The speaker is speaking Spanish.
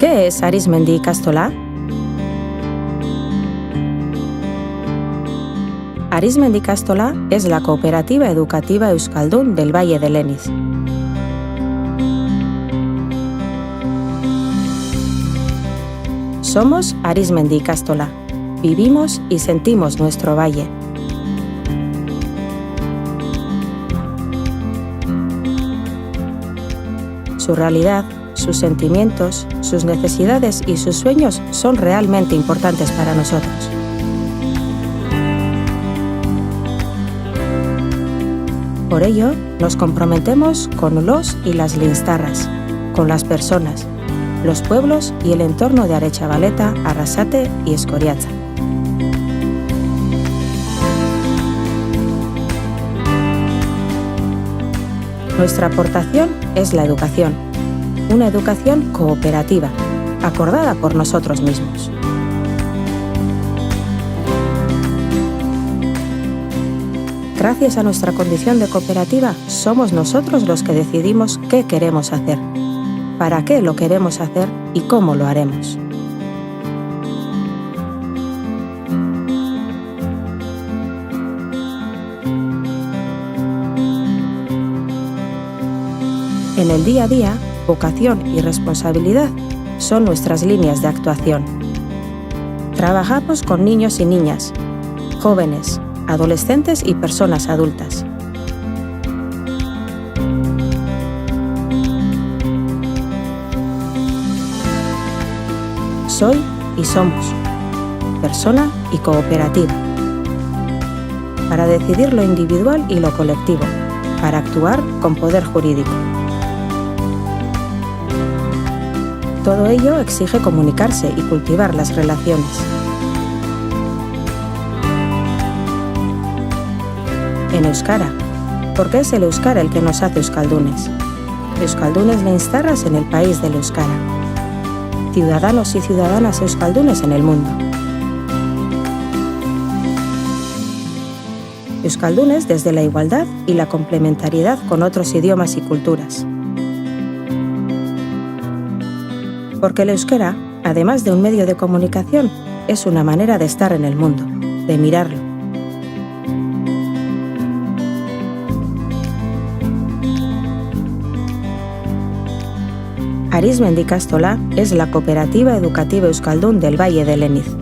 ¿Qué es Arizmendi Ikastola? Arizmendi Ikastola es la cooperativa educativa euskaldun del Valle de Leniz. Somos Arizmendi Ikastola. Vivimos y sentimos nuestro valle. Su realidad, sus sentimientos, sus necesidades y sus sueños son realmente importantes para nosotros. Por ello, nos comprometemos con los y las linstarras, con las personas, los pueblos y el entorno de Aretxabaleta, Arrasate y Eskoriatza. Nuestra aportación es la educación, una educación cooperativa, acordada por nosotros mismos. Gracias a nuestra condición de cooperativa, somos nosotros los que decidimos qué queremos hacer, para qué lo queremos hacer y cómo lo haremos. En el día a día, vocación y responsabilidad son nuestras líneas de actuación. Trabajamos con niños y niñas, jóvenes, adolescentes y personas adultas. Soy y somos, persona y cooperativa, para decidir lo individual y lo colectivo, para actuar con poder jurídico. Todo ello exige comunicarse y cultivar las relaciones. En euskara, porque es el euskara el que nos hace euskaldunes. Euskaldunes linstarras en el país del euskara. Ciudadanos y ciudadanas euskaldunes en el mundo. Euskaldunes desde la igualdad y la complementariedad con otros idiomas y culturas. Porque el euskera, además de un medio de comunicación, es una manera de estar en el mundo, de mirarlo. Arizmendi Ikastola es la cooperativa educativa euskaldun del Valle de Leniz.